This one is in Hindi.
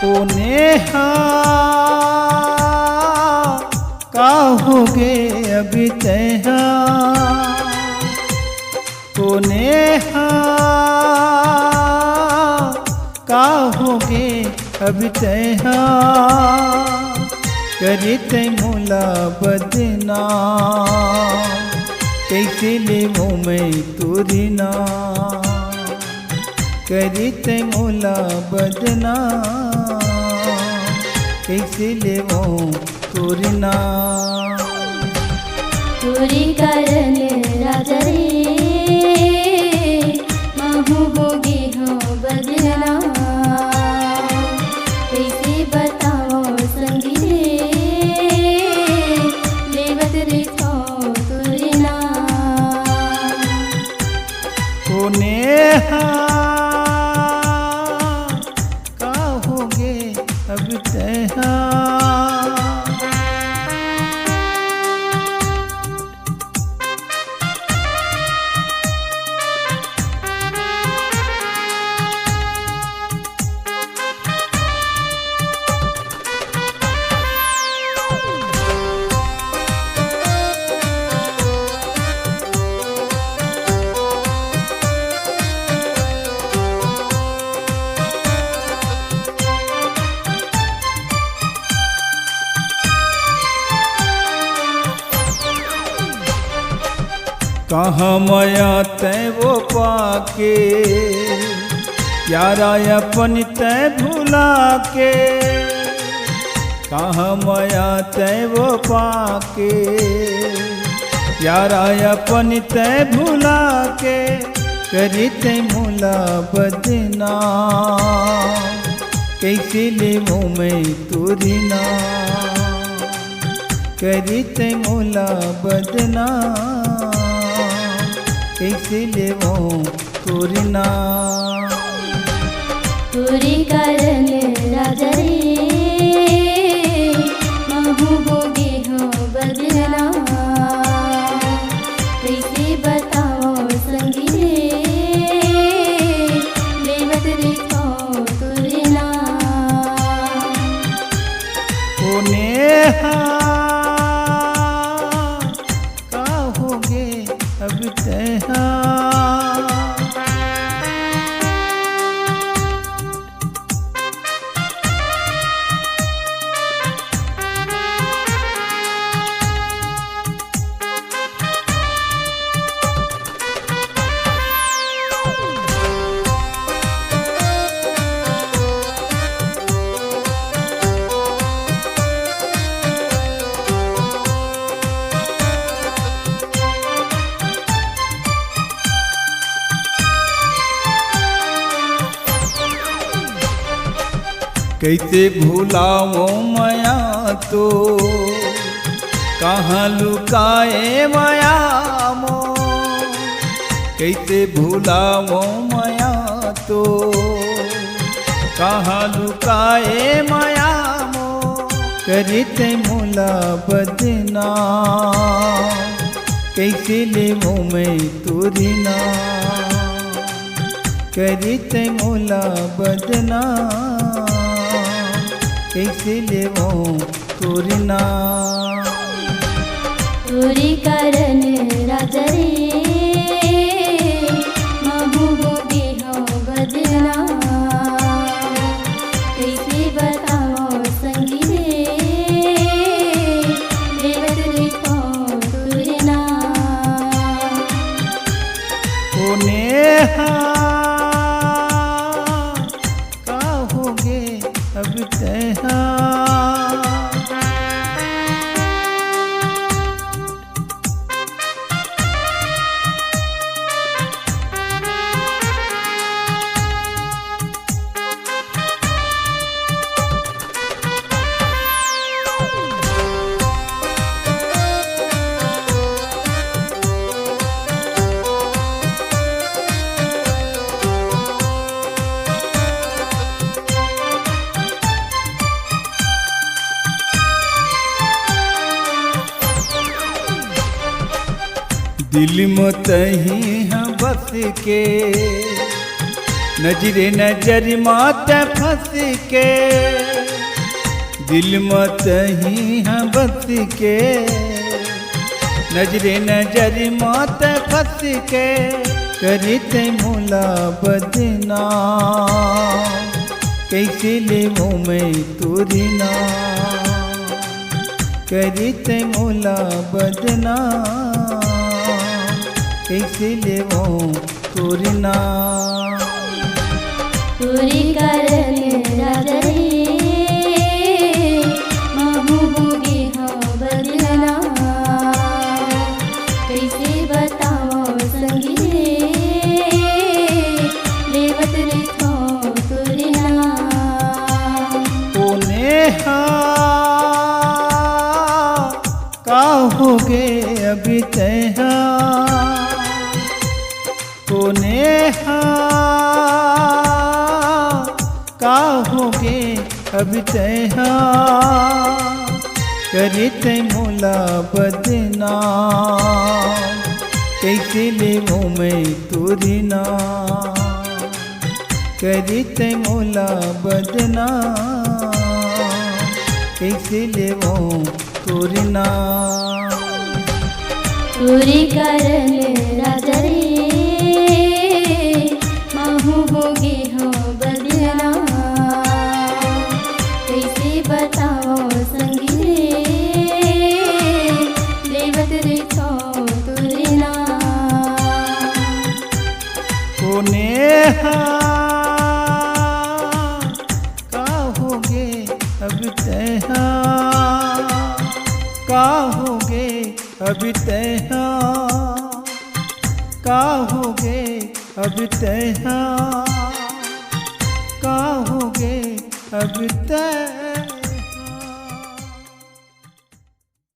ओ नेहा का होगे अभी तैहा, ओ नेहा का होगे अभी तैहा, करे तै मोला बदना, कैसे लेवो मैं तोरी ना, करे तै मोला बदना, कैसे लेवो तोरी ना। तोरी कारण राजा रे महू होगी हो बदना, कैसे बताओ संगी रे लेवत रे थो तोरी ना। ओ नेहा का होगे अब तैहा, कहाँ माया तै वो पाके, यारा अपन तै भुला के, कहाँ माया तै वो पाके, यारा अपन तै भुला के, करी तै मोला बदना, कैसे लेवो मैं तोरी ना, करी तै मोला बदना, कैसे लेवो तोरी ना। तोरी कारण राजा रे महू होगी हो बदना, कैसे बताओ संगी रे लेवत रे थो तोरी ना। ओ नेहा का होगे अब तैहा, कैसे भुलाओ माया तो कहाँ लुकाए माया मो, कैसे भुलाओ माया तो कहाँ लुकाए माया मो, करे तै मोला बदना, कैसे लेवो मैं तोरी ना, करे तै मोला बदना, कैसे लेवो तोरी ना। तोरी कारण राजा रे महू होगी हो बदना, कैसे बताओ संगी रे लेवत रे थो तोरी ना। ओ नेहा का होगे अब तैहा, दिल में तही बस के नजरे नजर मात फंस के दिल मत ही हाँ बस के नजरे नजर मात फंस के करते मोला बदना कैसे ले वो मैं तोरी ना करते मोला बदना कैसे ले वो तोरी ना तुरी करन राजा रे महबूबी हाँ बदलना कैसे बताओ संगी रे लेवत रे थो तुरी ना ओ नेहा का होगे अभी तैहा ओ नेहा का होगे अभी तैहा करते मोला बदना कैसे ले वो मैं तोरी ना करते मोला बदना कैसे ले वो तोरी ना तुरी करन राजा रे महबूबी हाँ बदलना कैसे बताओ संगी रे लेवत रे थो तुरी ना ओ नेहा का होगे अब तैहा का होगे अब तैहा का होगे अब तैहा का होगे अब तैहा